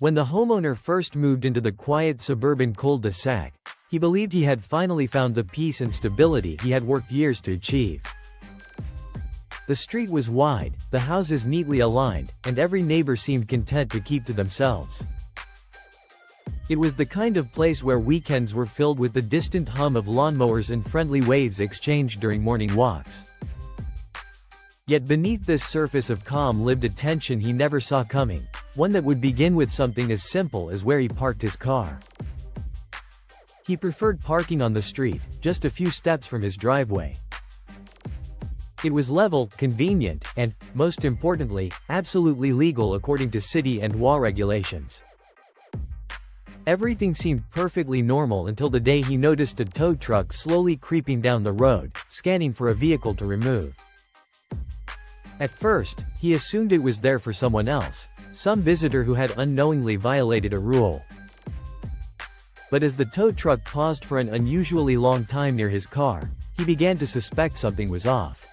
When the homeowner first moved into the quiet suburban cul-de-sac, he believed he had finally found the peace and stability he had worked years to achieve. The street was wide, the houses neatly aligned, and every neighbor seemed content to keep to themselves. It was the kind of place where weekends were filled with the distant hum of lawnmowers and friendly waves exchanged during morning walks. Yet beneath this surface of calm lived a tension he never saw coming, one that would begin with something as simple as where he parked his car. He preferred parking on the street, just a few steps from his driveway. It was level, convenient, and, most importantly, absolutely legal according to city and HOA regulations. Everything seemed perfectly normal until the day he noticed a tow truck slowly creeping down the road, scanning for a vehicle to remove. At first, he assumed it was there for someone else, some visitor who had unknowingly violated a rule. But as the tow truck paused for an unusually long time near his car, he began to suspect something was off.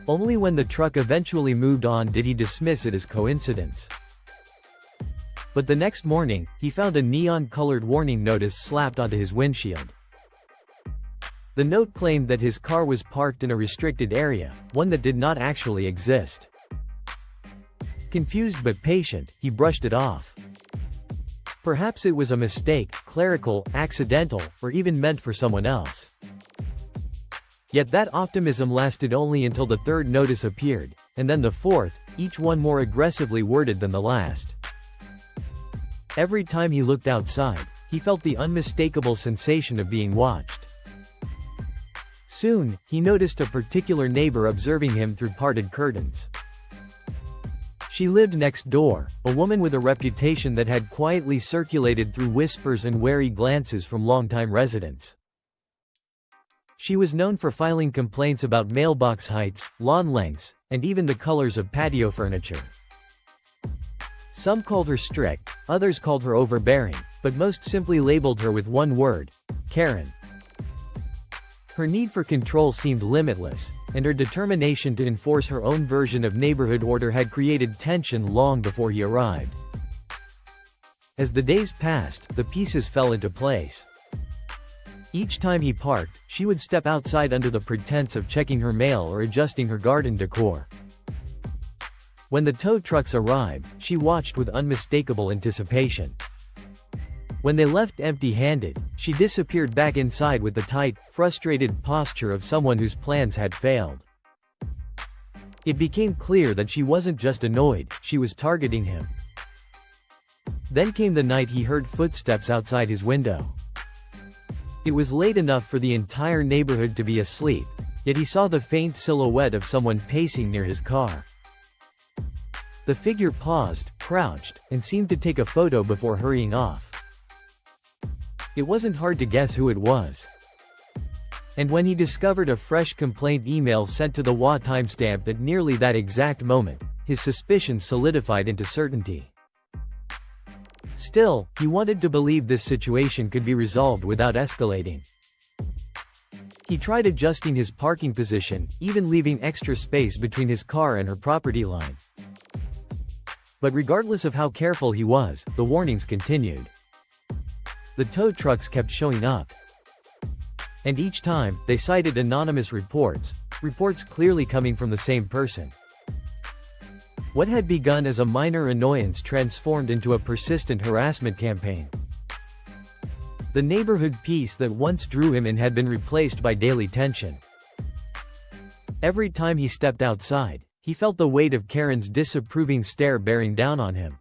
Only when the truck eventually moved on did he dismiss it as coincidence. But the next morning, he found a neon-colored warning notice slapped onto his windshield. The note claimed that his car was parked in a restricted area, one that did not actually exist. Confused but patient, he brushed it off. Perhaps it was a mistake, clerical, accidental, or even meant for someone else. Yet that optimism lasted only until the third notice appeared, and then the fourth, each one more aggressively worded than the last. Every time he looked outside, he felt the unmistakable sensation of being watched. Soon, he noticed a particular neighbor observing him through parted curtains. She lived next door, a woman with a reputation that had quietly circulated through whispers and wary glances from longtime residents. She was known for filing complaints about mailbox heights, lawn lengths, and even the colors of patio furniture. Some called her strict, others called her overbearing, but most simply labeled her with one word: Karen. Her need for control seemed limitless, and her determination to enforce her own version of neighborhood order had created tension long before he arrived. As the days passed, the pieces fell into place. Each time he parked, she would step outside under the pretense of checking her mail or adjusting her garden decor. When the tow trucks arrived, she watched with unmistakable anticipation. When they left empty-handed, she disappeared back inside with the tight, frustrated posture of someone whose plans had failed. It became clear that she wasn't just annoyed, she was targeting him. Then came the night he heard footsteps outside his window. It was late enough for the entire neighborhood to be asleep, yet he saw the faint silhouette of someone pacing near his car. The figure paused, crouched, and seemed to take a photo before hurrying off. It wasn't hard to guess who it was. And when he discovered a fresh complaint email sent to the HOA timestamp at nearly that exact moment, his suspicions solidified into certainty. Still, he wanted to believe this situation could be resolved without escalating. He tried adjusting his parking position, even leaving extra space between his car and her property line. But regardless of how careful he was, the warnings continued. The tow trucks kept showing up. And each time, they cited anonymous reports clearly coming from the same person. What had begun as a minor annoyance transformed into a persistent harassment campaign. The neighborhood peace that once drew him in had been replaced by daily tension. Every time he stepped outside, he felt the weight of Karen's disapproving stare bearing down on him.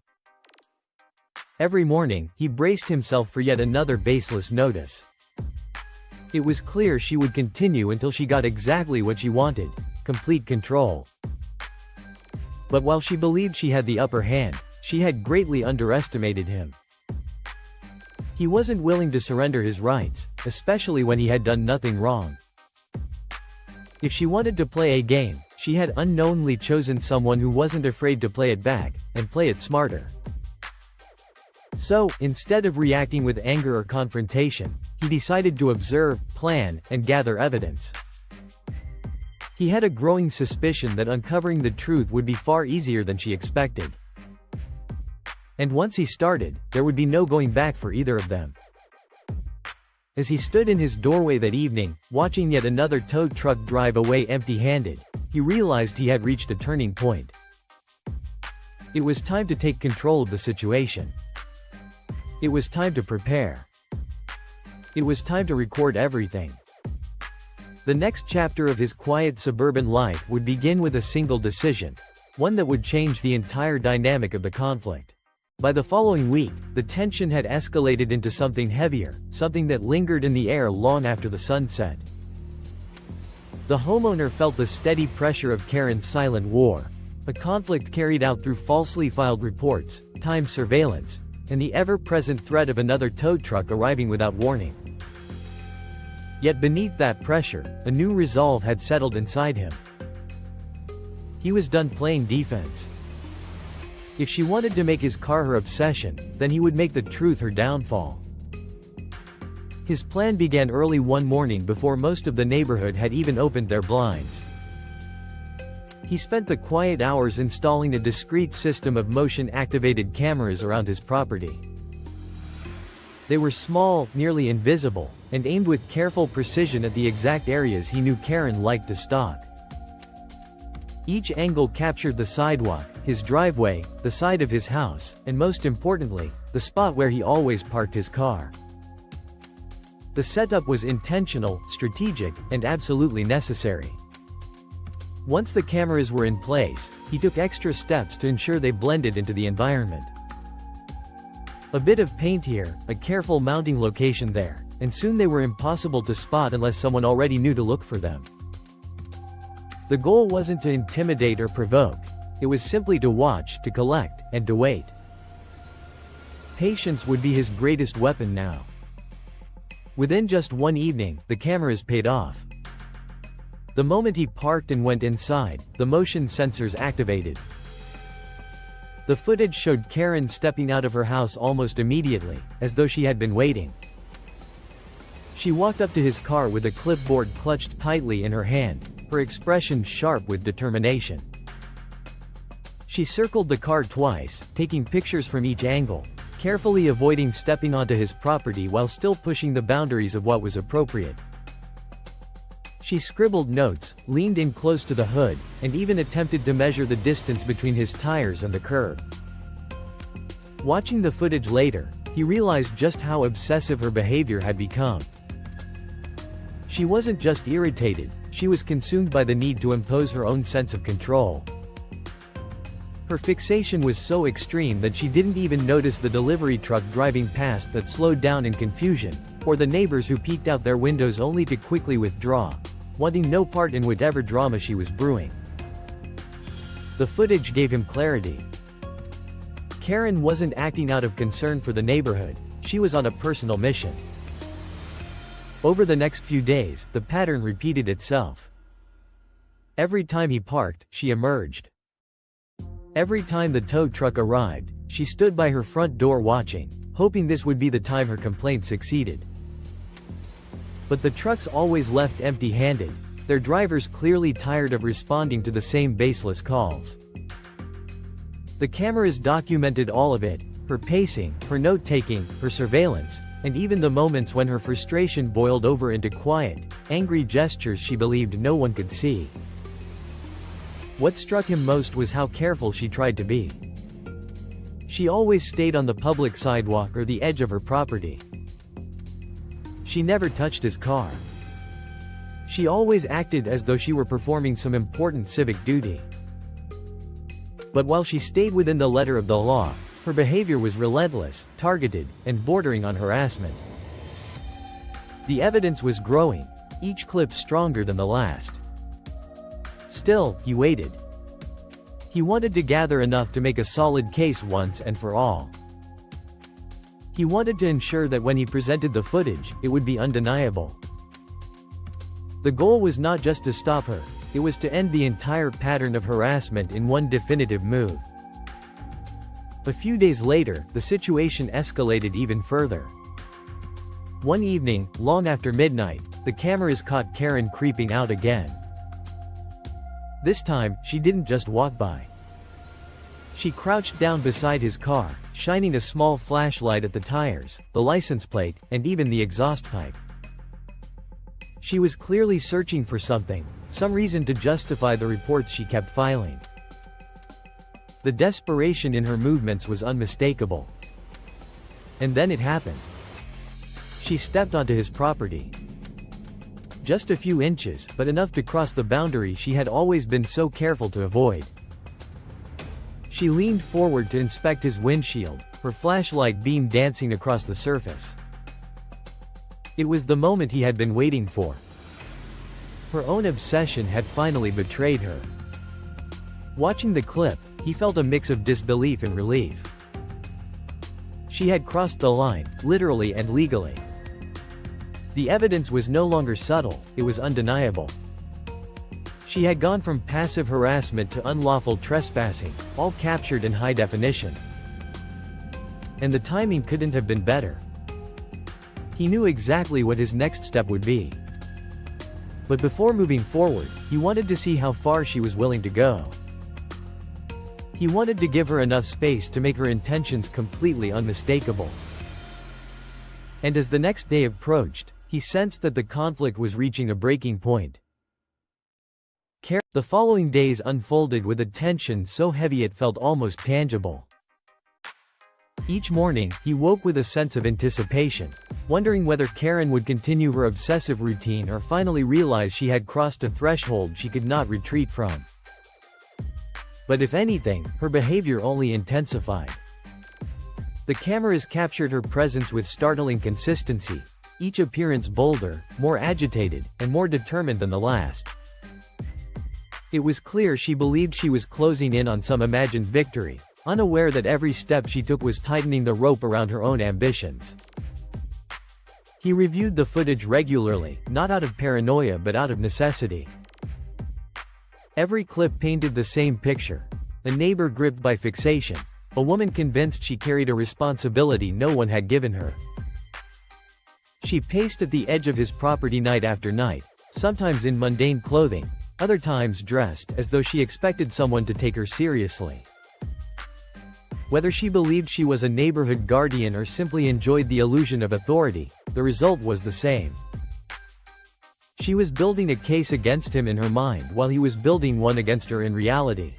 Every morning, he braced himself for yet another baseless notice. It was clear she would continue until she got exactly what she wanted: complete control. But while she believed she had the upper hand, she had greatly underestimated him. He wasn't willing to surrender his rights, especially when he had done nothing wrong. If she wanted to play a game, she had unknowingly chosen someone who wasn't afraid to play it back, and play it smarter. So, instead of reacting with anger or confrontation, he decided to observe, plan, and gather evidence. He had a growing suspicion that uncovering the truth would be far easier than she expected. And once he started, there would be no going back for either of them. As he stood in his doorway that evening, watching yet another tow truck drive away empty-handed, he realized he had reached a turning point. It was time to take control of the situation. It was time to prepare. It was time to record everything. The next chapter of his quiet suburban life would begin with a single decision, one that would change the entire dynamic of the conflict. By the following week, the tension had escalated into something heavier, something that lingered in the air long after the sun set. The homeowner felt the steady pressure of Karen's silent war, a conflict carried out through falsely filed reports, timed surveillance, and the ever-present threat of another tow truck arriving without warning. Yet beneath that pressure, a new resolve had settled inside him. He was done playing defense. If she wanted to make his car her obsession, then he would make the truth her downfall. His plan began early one morning before most of the neighborhood had even opened their blinds. He spent the quiet hours installing a discreet system of motion-activated cameras around his property. They were small, nearly invisible, and aimed with careful precision at the exact areas he knew Karen liked to stalk. Each angle captured the sidewalk, his driveway, the side of his house, and most importantly, the spot where he always parked his car. The setup was intentional, strategic, and absolutely necessary. Once the cameras were in place, he took extra steps to ensure they blended into the environment. A bit of paint here, a careful mounting location there, and soon they were impossible to spot unless someone already knew to look for them. The goal wasn't to intimidate or provoke, it was simply to watch, to collect, and to wait. Patience would be his greatest weapon now. Within just one evening, the cameras paid off. The moment he parked and went inside, the motion sensors activated. The footage showed Karen stepping out of her house almost immediately, as though she had been waiting. She walked up to his car with a clipboard clutched tightly in her hand, her expression sharp with determination. She circled the car twice, taking pictures from each angle, carefully avoiding stepping onto his property while still pushing the boundaries of what was appropriate. She scribbled notes, leaned in close to the hood, and even attempted to measure the distance between his tires and the curb. Watching the footage later, he realized just how obsessive her behavior had become. She wasn't just irritated, she was consumed by the need to impose her own sense of control. Her fixation was so extreme that she didn't even notice the delivery truck driving past that slowed down in confusion, or the neighbors who peeked out their windows only to quickly withdraw, wanting no part in whatever drama she was brewing. The footage gave him clarity. Karen wasn't acting out of concern for the neighborhood, she was on a personal mission. Over the next few days, the pattern repeated itself. Every time he parked, she emerged. Every time the tow truck arrived, she stood by her front door watching, hoping this would be the time her complaint succeeded. But the trucks always left empty-handed, their drivers clearly tired of responding to the same baseless calls. The cameras documented all of it, her pacing, her note-taking, her surveillance, and even the moments when her frustration boiled over into quiet, angry gestures she believed no one could see. What struck him most was how careful she tried to be. She always stayed on the public sidewalk or the edge of her property. She never touched his car. She always acted as though she were performing some important civic duty. But while she stayed within the letter of the law, her behavior was relentless, targeted, and bordering on harassment. The evidence was growing, each clip stronger than the last. Still, he waited. He wanted to gather enough to make a solid case once and for all. He wanted to ensure that when he presented the footage, it would be undeniable. The goal was not just to stop her, it was to end the entire pattern of harassment in one definitive move. A few days later, the situation escalated even further. One evening, long after midnight, the cameras caught Karen creeping out again. This time, she didn't just walk by. She crouched down beside his car, shining a small flashlight at the tires, the license plate, and even the exhaust pipe. She was clearly searching for something, some reason to justify the reports she kept filing. The desperation in her movements was unmistakable. And then it happened. She stepped onto his property. Just a few inches, but enough to cross the boundary she had always been so careful to avoid. She leaned forward to inspect his windshield, her flashlight beam dancing across the surface. It was the moment he had been waiting for. Her own obsession had finally betrayed her. Watching the clip, he felt a mix of disbelief and relief. She had crossed the line, literally and legally. The evidence was no longer subtle, it was undeniable. She had gone from passive harassment to unlawful trespassing, all captured in high definition. And the timing couldn't have been better. He knew exactly what his next step would be. But before moving forward, he wanted to see how far she was willing to go. He wanted to give her enough space to make her intentions completely unmistakable. And as the next day approached, he sensed that the conflict was reaching a breaking point. The following days unfolded with a tension so heavy it felt almost tangible. Each morning, he woke with a sense of anticipation, wondering whether Karen would continue her obsessive routine or finally realize she had crossed a threshold she could not retreat from. But if anything, her behavior only intensified. The cameras captured her presence with startling consistency, each appearance bolder, more agitated, and more determined than the last. It was clear she believed she was closing in on some imagined victory, unaware that every step she took was tightening the rope around her own ambitions. He reviewed the footage regularly, not out of paranoia but out of necessity. Every clip painted the same picture: a neighbor gripped by fixation, a woman convinced she carried a responsibility no one had given her. She paced at the edge of his property night after night, sometimes in mundane clothing, other times dressed as though she expected someone to take her seriously. Whether she believed she was a neighborhood guardian or simply enjoyed the illusion of authority, the result was the same. She was building a case against him in her mind while he was building one against her in reality.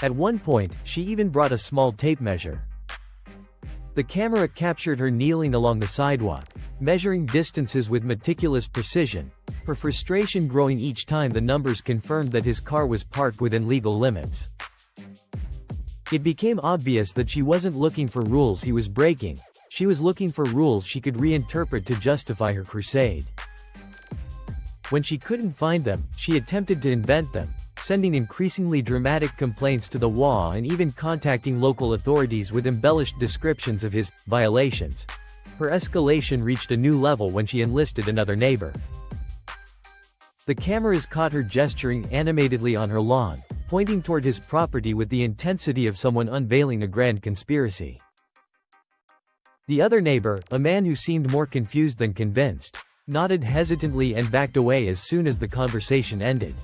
At one point, she even brought a small tape measure. The camera captured her kneeling along the sidewalk, measuring distances with meticulous precision, her frustration growing each time the numbers confirmed that his car was parked within legal limits. It became obvious that she wasn't looking for rules he was breaking, she was looking for rules she could reinterpret to justify her crusade. When she couldn't find them, she attempted to invent them, sending increasingly dramatic complaints to the WA and even contacting local authorities with embellished descriptions of his violations. Her escalation reached a new level when she enlisted another neighbor. The cameras caught her gesturing animatedly on her lawn, pointing toward his property with the intensity of someone unveiling a grand conspiracy. The other neighbor, a man who seemed more confused than convinced, nodded hesitantly and backed away as soon as the conversation ended.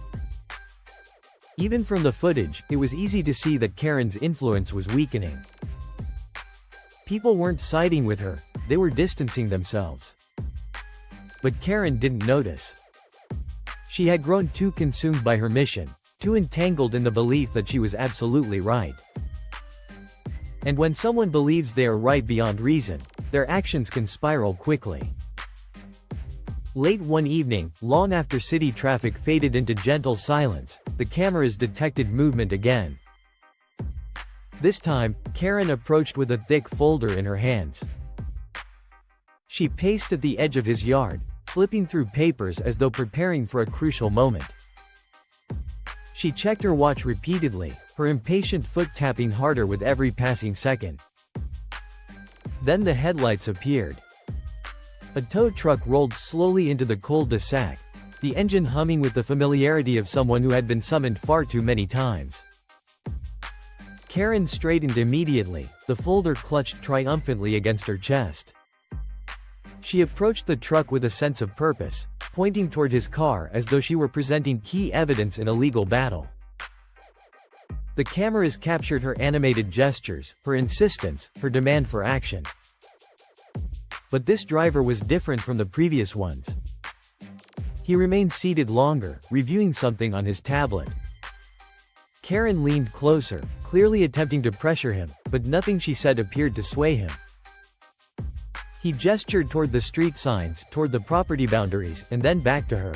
Even from the footage, it was easy to see that Karen's influence was weakening. People weren't siding with her, they were distancing themselves. But Karen didn't notice. She had grown too consumed by her mission, too entangled in the belief that she was absolutely right. And when someone believes they are right beyond reason, their actions can spiral quickly. Late one evening, long after city traffic faded into gentle silence, the cameras detected movement again. This time, Karen approached with a thick folder in her hands. She paced at the edge of his yard, flipping through papers as though preparing for a crucial moment. She checked her watch repeatedly, her impatient foot tapping harder with every passing second. Then the headlights appeared. A tow truck rolled slowly into the cul-de-sac, the engine humming with the familiarity of someone who had been summoned far too many times. Karen straightened immediately, the folder clutched triumphantly against her chest. She approached the truck with a sense of purpose, pointing toward his car as though she were presenting key evidence in a legal battle. The cameras captured her animated gestures, her insistence, her demand for action. But this driver was different from the previous ones. He remained seated longer, reviewing something on his tablet. Karen leaned closer, clearly attempting to pressure him, but nothing she said appeared to sway him. He gestured toward the street signs, toward the property boundaries, and then back to her.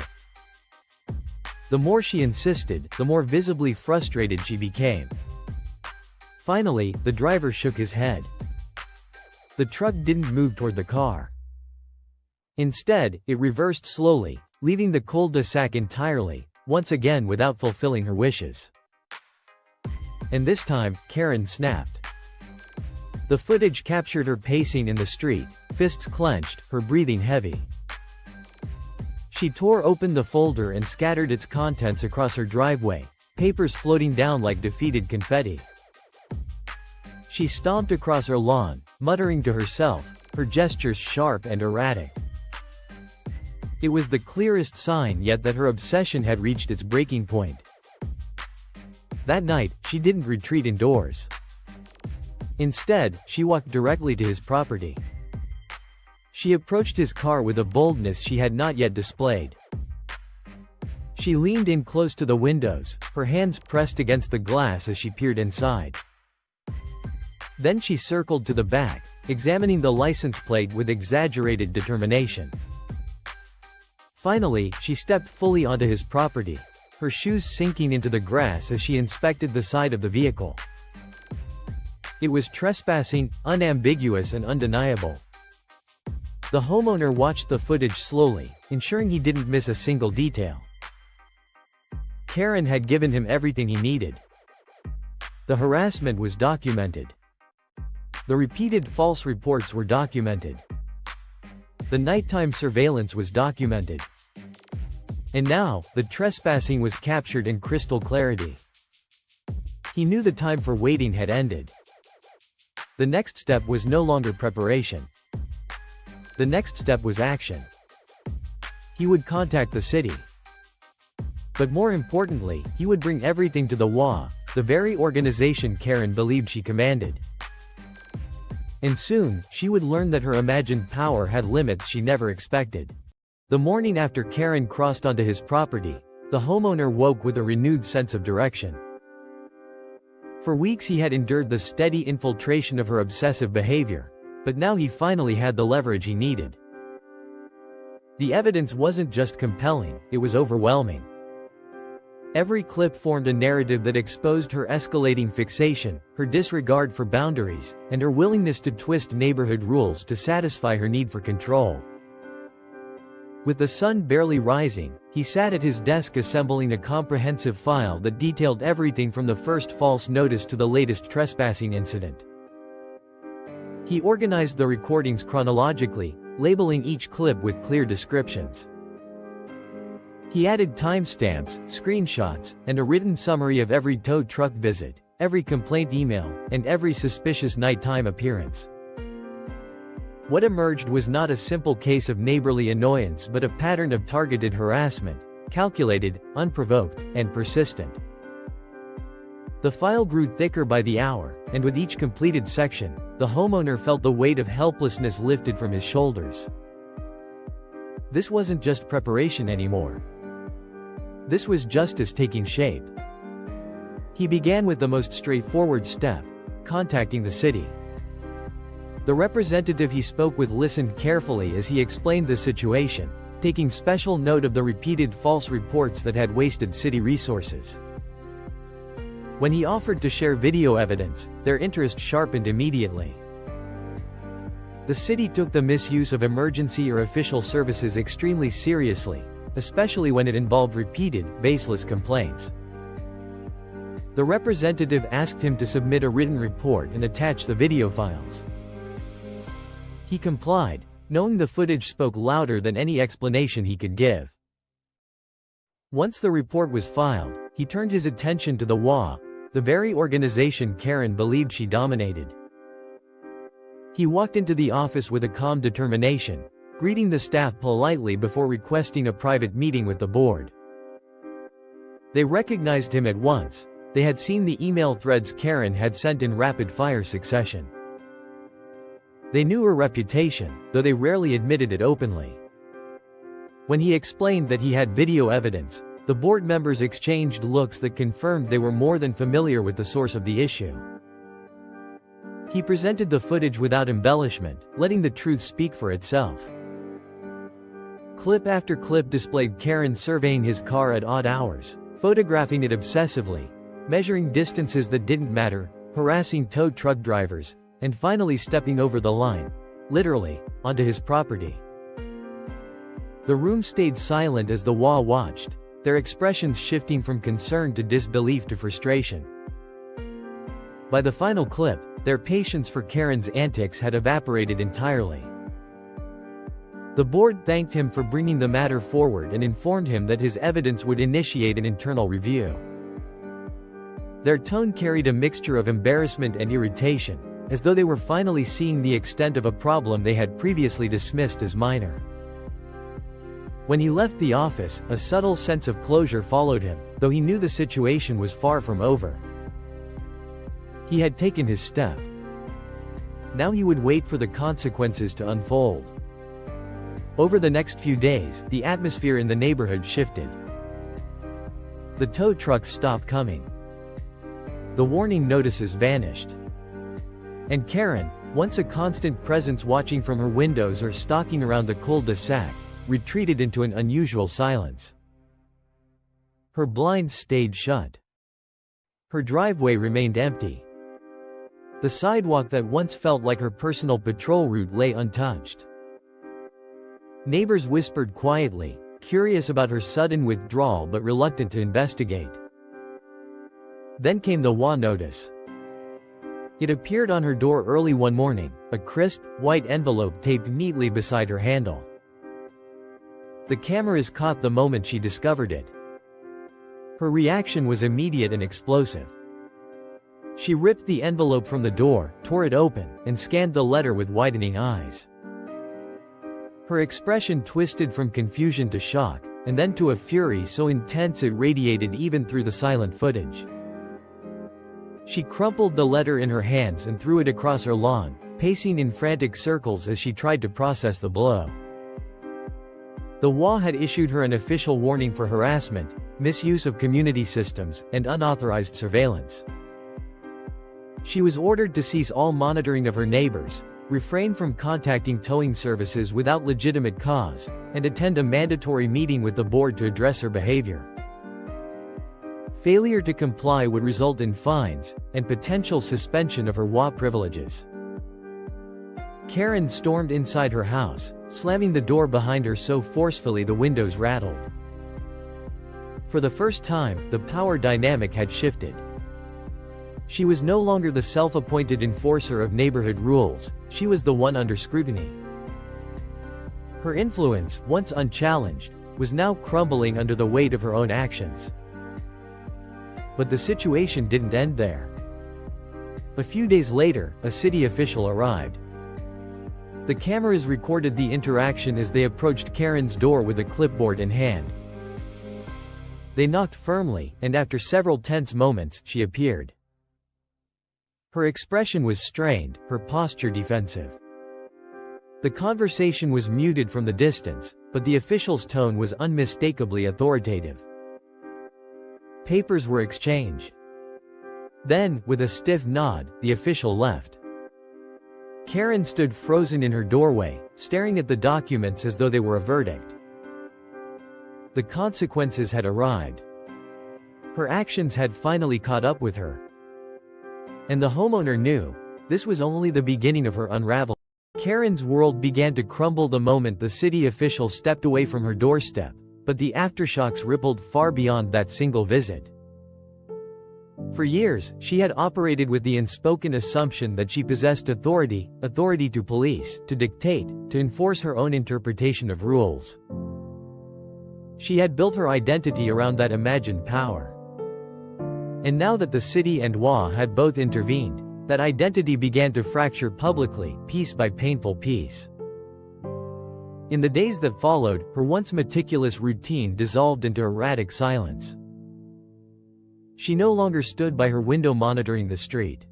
The more she insisted, the more visibly frustrated she became. Finally, the driver shook his head. The truck didn't move toward the car. Instead, it reversed slowly, leaving the cul-de-sac entirely, once again without fulfilling her wishes. And this time, Karen snapped. The footage captured her pacing in the street, fists clenched, her breathing heavy. She tore open the folder and scattered its contents across her driveway, papers floating down like defeated confetti. She stomped across her lawn, muttering to herself, her gestures sharp and erratic. It was the clearest sign yet that her obsession had reached its breaking point. That night, she didn't retreat indoors. Instead, she walked directly to his property. She approached his car with a boldness she had not yet displayed. She leaned in close to the windows, her hands pressed against the glass as she peered inside. Then she circled to the back, examining the license plate with exaggerated determination. Finally, she stepped fully onto his property, her shoes sinking into the grass as she inspected the side of the vehicle. It was trespassing, unambiguous and undeniable. The homeowner watched the footage slowly, ensuring he didn't miss a single detail. Karen had given him everything he needed. The harassment was documented. The repeated false reports were documented. The nighttime surveillance was documented. And now, the trespassing was captured in crystal clarity. He knew the time for waiting had ended. The next step was no longer preparation. The next step was action. He would contact the city. But more importantly, he would bring everything to the HOA, the very organization Karen believed she commanded. And soon, she would learn that her imagined power had limits she never expected. The morning after Karen crossed onto his property, the homeowner woke with a renewed sense of direction. For weeks he had endured the steady infiltration of her obsessive behavior, but now he finally had the leverage he needed. The evidence wasn't just compelling, it was overwhelming. Every clip formed a narrative that exposed her escalating fixation, her disregard for boundaries, and her willingness to twist neighborhood rules to satisfy her need for control. With the sun barely rising, he sat at his desk assembling a comprehensive file that detailed everything from the first false notice to the latest trespassing incident. He organized the recordings chronologically, labeling each clip with clear descriptions. He added timestamps, screenshots, and a written summary of every tow truck visit, every complaint email, and every suspicious nighttime appearance. What emerged was not a simple case of neighborly annoyance but a pattern of targeted harassment, calculated, unprovoked, and persistent. The file grew thicker by the hour, and with each completed section, the homeowner felt the weight of helplessness lifted from his shoulders. This wasn't just preparation anymore. This was justice taking shape. He began with the most straightforward step: contacting the city. The representative he spoke with listened carefully as he explained the situation, taking special note of the repeated false reports that had wasted city resources. When he offered to share video evidence, their interest sharpened immediately. The city took the misuse of emergency or official services extremely seriously, especially when it involved repeated, baseless complaints. The representative asked him to submit a written report and attach the video files. He complied, knowing the footage spoke louder than any explanation he could give. Once the report was filed, he turned his attention to the HOA, the very organization Karen believed she dominated. He walked into the office with a calm determination, greeting the staff politely before requesting a private meeting with the board. They recognized him at once, They had seen the email threads Karen had sent in rapid-fire succession. They knew her reputation, though they rarely admitted it openly. When he explained that he had video evidence, the board members exchanged looks that confirmed they were more than familiar with the source of the issue. He presented the footage without embellishment, letting the truth speak for itself. Clip after clip displayed Karen surveying his car at odd hours, photographing it obsessively, measuring distances that didn't matter, harassing tow truck drivers, and finally stepping over the line, literally, onto his property. The room stayed silent as the HOA watched, their expressions shifting from concern to disbelief to frustration. By the final clip, their patience for Karen's antics had evaporated entirely. The board thanked him for bringing the matter forward and informed him that his evidence would initiate an internal review. Their tone carried a mixture of embarrassment and irritation, as though they were finally seeing the extent of a problem they had previously dismissed as minor. When he left the office, a subtle sense of closure followed him, though he knew the situation was far from over. He had taken his step. Now he would wait for the consequences to unfold. Over the next few days, the atmosphere in the neighborhood shifted. The tow trucks stopped coming. The warning notices vanished. And Karen, once a constant presence watching from her windows or stalking around the cul-de-sac, retreated into an unusual silence. Her blinds stayed shut. Her driveway remained empty. The sidewalk that once felt like her personal patrol route lay untouched. Neighbors whispered quietly, curious about her sudden withdrawal but reluctant to investigate. Then came the HOA notice. It appeared on her door early one morning, a crisp, white envelope taped neatly beside her handle. The cameras caught the moment she discovered it. Her reaction was immediate and explosive. She ripped the envelope from the door, tore it open, and scanned the letter with widening eyes. Her expression twisted from confusion to shock, and then to a fury so intense it radiated even through the silent footage. She crumpled the letter in her hands and threw it across her lawn, pacing in frantic circles as she tried to process the blow. The HOA had issued her an official warning for harassment, misuse of community systems, and unauthorized surveillance. She was ordered to cease all monitoring of her neighbors, refrain from contacting towing services without legitimate cause, and attend a mandatory meeting with the board to address her behavior. Failure to comply would result in fines, and potential suspension of her HOA privileges. Karen stormed inside her house, slamming the door behind her so forcefully the windows rattled. For the first time, the power dynamic had shifted. She was no longer the self-appointed enforcer of neighborhood rules, she was the one under scrutiny. Her influence, once unchallenged, was now crumbling under the weight of her own actions. But the situation didn't end there. A few days later, a city official arrived. The cameras recorded the interaction as they approached Karen's door with a clipboard in hand. They knocked firmly, and after several tense moments, she appeared. Her expression was strained, her posture defensive. The conversation was muted from the distance, but the official's tone was unmistakably authoritative. Papers were exchanged. Then, with a stiff nod, the official left. Karen stood frozen in her doorway, staring at the documents as though they were a verdict. The consequences had arrived. Her actions had finally caught up with her. And the homeowner knew, this was only the beginning of her unraveling. Karen's world began to crumble the moment the city official stepped away from her doorstep, but the aftershocks rippled far beyond that single visit. For years, she had operated with the unspoken assumption that she possessed authority to police, to dictate, to enforce her own interpretation of rules. She had built her identity around that imagined power. And now that the city and HOA had both intervened, that identity began to fracture publicly, piece by painful piece. In the days that followed, her once meticulous routine dissolved into erratic silence. She no longer stood by her window monitoring the street.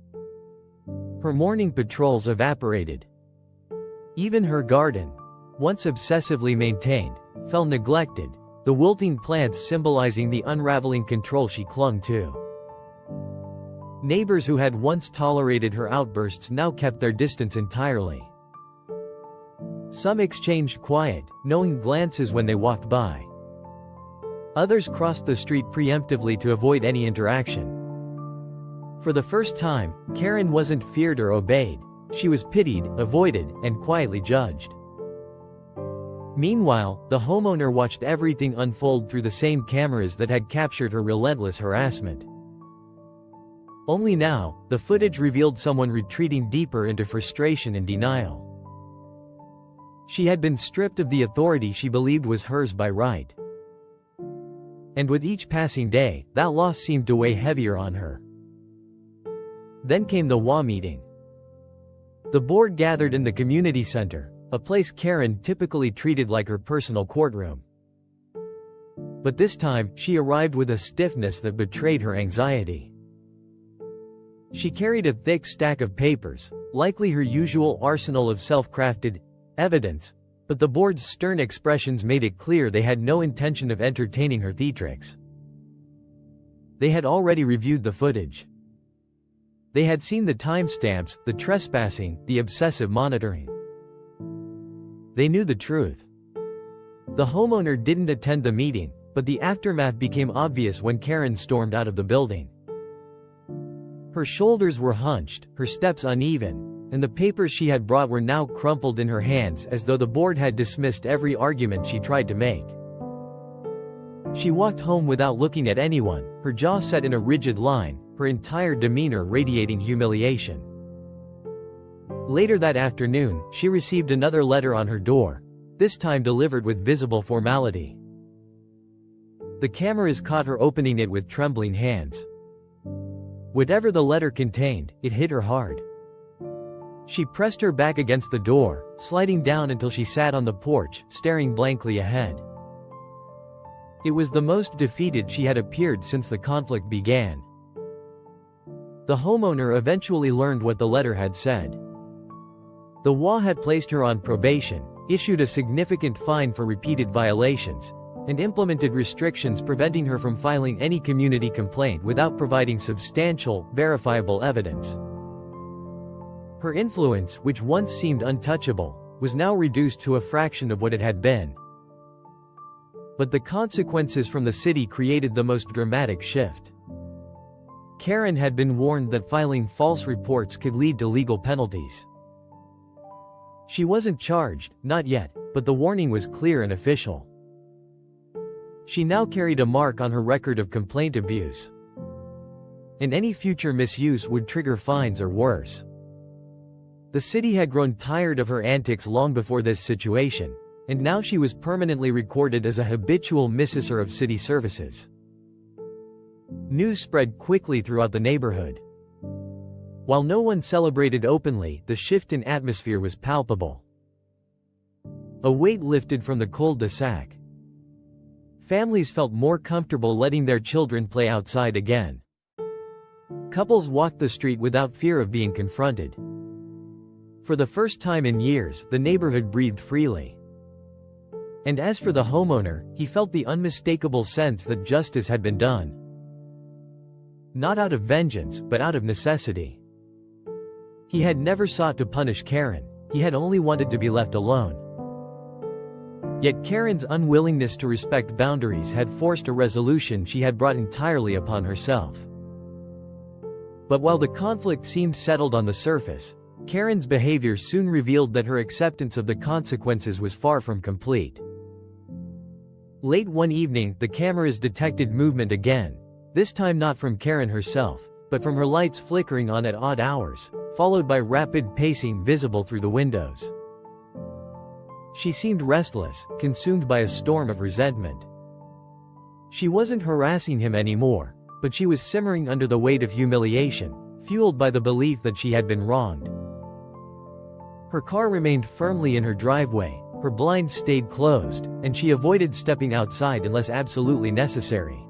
Her morning patrols evaporated. Even her garden, once obsessively maintained, fell neglected, the wilting plants symbolizing the unraveling control she clung to. Neighbors who had once tolerated her outbursts now kept their distance entirely. Some exchanged quiet, knowing glances when they walked by. Others crossed the street preemptively to avoid any interaction. For the first time, Karen wasn't feared or obeyed. She was pitied, avoided, and quietly judged. Meanwhile, the homeowner watched everything unfold through the same cameras that had captured her relentless harassment. Only now, the footage revealed someone retreating deeper into frustration and denial. She had been stripped of the authority she believed was hers by right. And with each passing day, that loss seemed to weigh heavier on her. Then came the HOA meeting. The board gathered in the community center, a place Karen typically treated like her personal courtroom. But this time, she arrived with a stiffness that betrayed her anxiety. She carried a thick stack of papers, likely her usual arsenal of self-crafted evidence, but the board's stern expressions made it clear they had no intention of entertaining her theatrics. They had already reviewed the footage. They had seen the timestamps, the trespassing, the obsessive monitoring. They knew the truth. The homeowner didn't attend the meeting, but the aftermath became obvious when Karen stormed out of the building. Her shoulders were hunched, her steps uneven, and the papers she had brought were now crumpled in her hands as though the board had dismissed every argument she tried to make. She walked home without looking at anyone, her jaw set in a rigid line, her entire demeanor radiating humiliation. Later that afternoon, she received another letter on her door, this time delivered with visible formality. The cameras caught her opening it with trembling hands. Whatever the letter contained, it hit her hard. She pressed her back against the door, sliding down until she sat on the porch, staring blankly ahead. It was the most defeated she had appeared since the conflict began. The homeowner eventually learned what the letter had said. The HOA had placed her on probation, issued a significant fine for repeated violations, and implemented restrictions preventing her from filing any community complaint without providing substantial, verifiable evidence. Her influence, which once seemed untouchable, was now reduced to a fraction of what it had been. But the consequences from the city created the most dramatic shift. Karen had been warned that filing false reports could lead to legal penalties. She wasn't charged, not yet, but the warning was clear and official. She now carried a mark on her record of complaint abuse. And any future misuse would trigger fines or worse. The city had grown tired of her antics long before this situation, and now she was permanently recorded as a habitual misser of city services. News spread quickly throughout the neighborhood. While no one celebrated openly, the shift in atmosphere was palpable. A weight lifted from the cul-de-sac. Families felt more comfortable letting their children play outside again. Couples walked the street without fear of being confronted. For the first time in years, the neighborhood breathed freely. And as for the homeowner, he felt the unmistakable sense that justice had been done. Not out of vengeance, but out of necessity. He had never sought to punish Karen, he had only wanted to be left alone. Yet Karen's unwillingness to respect boundaries had forced a resolution she had brought entirely upon herself. But while the conflict seemed settled on the surface, Karen's behavior soon revealed that her acceptance of the consequences was far from complete. Late one evening, the cameras detected movement again, this time not from Karen herself, but from her lights flickering on at odd hours, followed by rapid pacing visible through the windows. She seemed restless, consumed by a storm of resentment. She wasn't harassing him anymore, but she was simmering under the weight of humiliation, fueled by the belief that she had been wronged. Her car remained firmly in her driveway, her blinds stayed closed, and she avoided stepping outside unless absolutely necessary.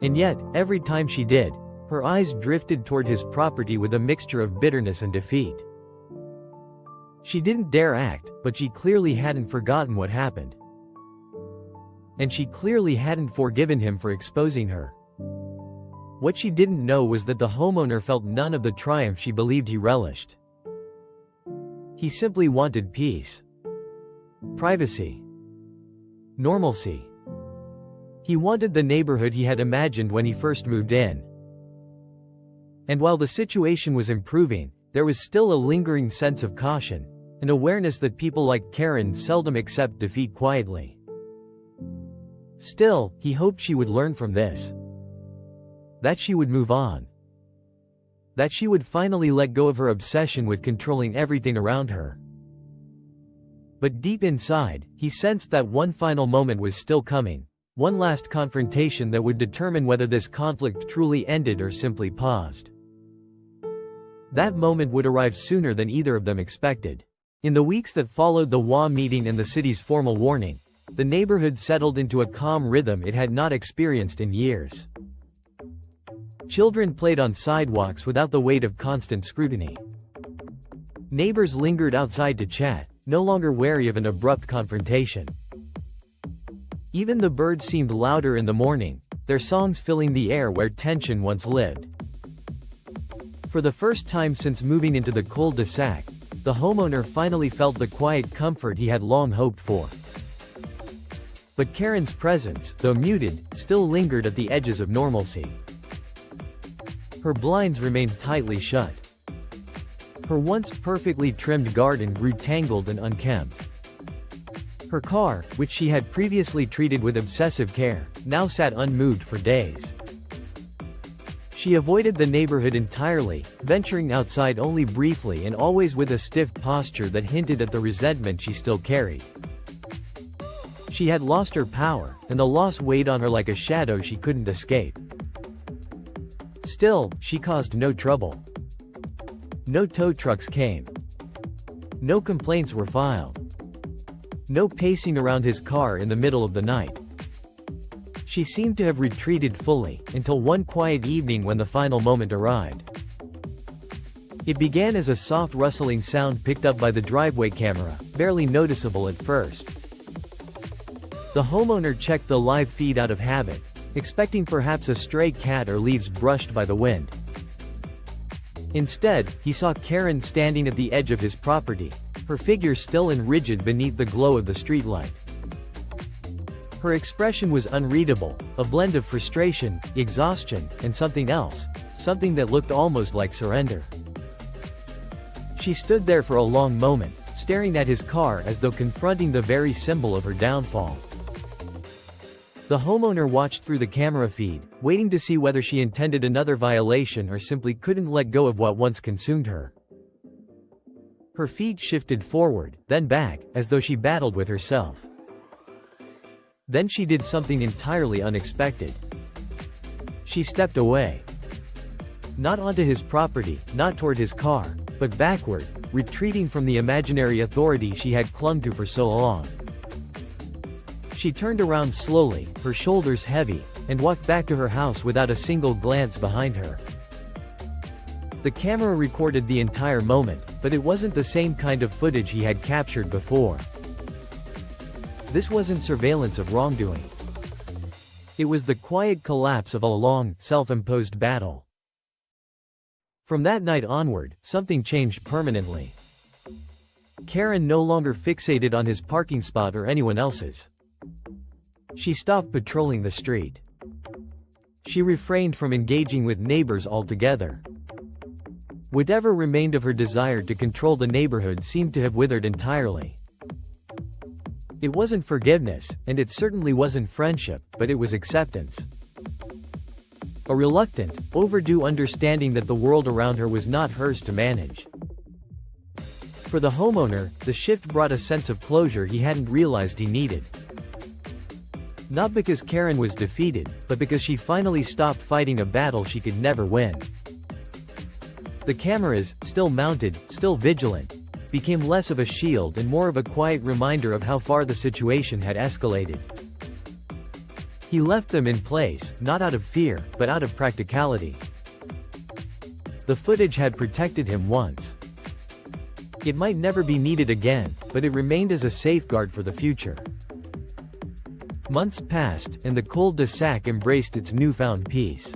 And yet, every time she did, her eyes drifted toward his property with a mixture of bitterness and defeat. She didn't dare act, but she clearly hadn't forgotten what happened. And she clearly hadn't forgiven him for exposing her. What she didn't know was that the homeowner felt none of the triumph she believed he relished. He simply wanted peace, privacy, normalcy. He wanted the neighborhood he had imagined when he first moved in. And while the situation was improving, there was still a lingering sense of caution, an awareness that people like Karen seldom accept defeat quietly. Still, he hoped she would learn from this. That she would move on. That she would finally let go of her obsession with controlling everything around her. But deep inside, he sensed that one final moment was still coming, one last confrontation that would determine whether this conflict truly ended or simply paused. That moment would arrive sooner than either of them expected. In the weeks that followed the HOA meeting and the city's formal warning, the neighborhood settled into a calm rhythm it had not experienced in years. Children played on sidewalks without the weight of constant scrutiny. Neighbors lingered outside to chat, no longer wary of an abrupt confrontation. Even the birds seemed louder in the morning, their songs filling the air where tension once lived. For the first time since moving into the cul-de-sac, the homeowner finally felt the quiet comfort he had long hoped for. But Karen's presence, though muted, still lingered at the edges of normalcy. Her blinds remained tightly shut. Her once perfectly trimmed garden grew tangled and unkempt. Her car, which she had previously treated with obsessive care, now sat unmoved for days. She avoided the neighborhood entirely, venturing outside only briefly and always with a stiff posture that hinted at the resentment she still carried. She had lost her power, and the loss weighed on her like a shadow she couldn't escape. Still, she caused no trouble. No tow trucks came. No complaints were filed. No pacing around his car in the middle of the night. She seemed to have retreated fully, until one quiet evening when the final moment arrived. It began as a soft rustling sound picked up by the driveway camera, barely noticeable at first. The homeowner checked the live feed out of habit, expecting perhaps a stray cat or leaves brushed by the wind. Instead, he saw Karen standing at the edge of his property, her figure still and rigid beneath the glow of the streetlight. Her expression was unreadable, a blend of frustration, exhaustion, and something else, something that looked almost like surrender. She stood there for a long moment, staring at his car as though confronting the very symbol of her downfall. The homeowner watched through the camera feed, waiting to see whether she intended another violation or simply couldn't let go of what once consumed her. Her feet shifted forward, then back, as though she battled with herself. Then she did something entirely unexpected. She stepped away. Not onto his property, not toward his car, but backward, retreating from the imaginary authority she had clung to for so long. She turned around slowly, her shoulders heavy, and walked back to her house without a single glance behind her. The camera recorded the entire moment, but it wasn't the same kind of footage he had captured before. This wasn't surveillance of wrongdoing. It was the quiet collapse of a long, self-imposed battle. From that night onward, something changed permanently. Karen no longer fixated on his parking spot or anyone else's. She stopped patrolling the street. She refrained from engaging with neighbors altogether. Whatever remained of her desire to control the neighborhood seemed to have withered entirely. It wasn't forgiveness, and it certainly wasn't friendship, but it was acceptance. A reluctant, overdue understanding that the world around her was not hers to manage. For the homeowner, the shift brought a sense of closure he hadn't realized he needed. Not because Karen was defeated, but because she finally stopped fighting a battle she could never win. The cameras, still mounted, still vigilant, became less of a shield and more of a quiet reminder of how far the situation had escalated. He left them in place, not out of fear, but out of practicality. The footage had protected him once. It might never be needed again, but it remained as a safeguard for the future. Months passed, and the cul-de-sac embraced its newfound peace.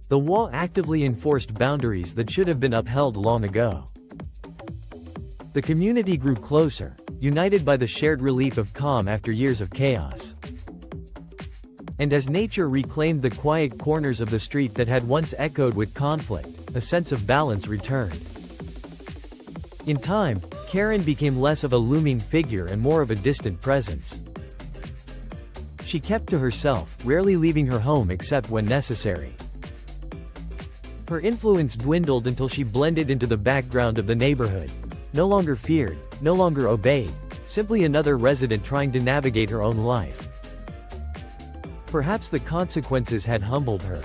The wall actively enforced boundaries that should have been upheld long ago. The community grew closer, united by the shared relief of calm after years of chaos. And as nature reclaimed the quiet corners of the street that had once echoed with conflict, a sense of balance returned. In time, Karen became less of a looming figure and more of a distant presence. She kept to herself, rarely leaving her home except when necessary. Her influence dwindled until she blended into the background of the neighborhood. No longer feared, no longer obeyed, simply another resident trying to navigate her own life. Perhaps the consequences had humbled her.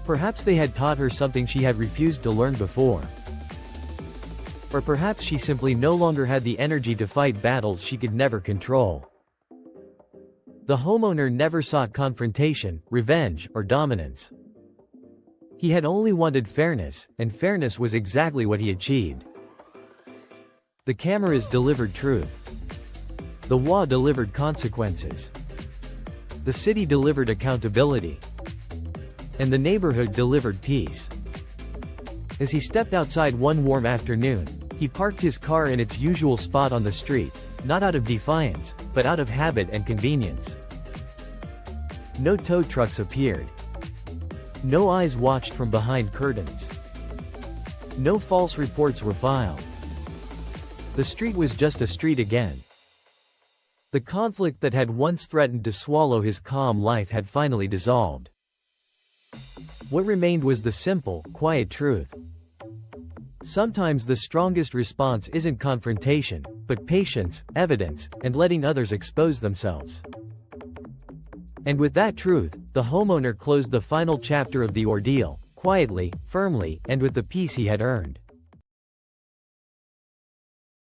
Perhaps they had taught her something she had refused to learn before. Or perhaps she simply no longer had the energy to fight battles she could never control. The homeowner never sought confrontation, revenge, or dominance. He had only wanted fairness, and fairness was exactly what he achieved. The cameras delivered truth. The law delivered consequences. The city delivered accountability. And the neighborhood delivered peace. As he stepped outside one warm afternoon, he parked his car in its usual spot on the street, not out of defiance, but out of habit and convenience. No tow trucks appeared. No eyes watched from behind curtains. No false reports were filed. The street was just a street again. The conflict that had once threatened to swallow his calm life had finally dissolved. What remained was the simple, quiet truth. Sometimes the strongest response isn't confrontation, but patience, evidence, and letting others expose themselves. And with that truth, the homeowner closed the final chapter of the ordeal, quietly, firmly, and with the peace he had earned.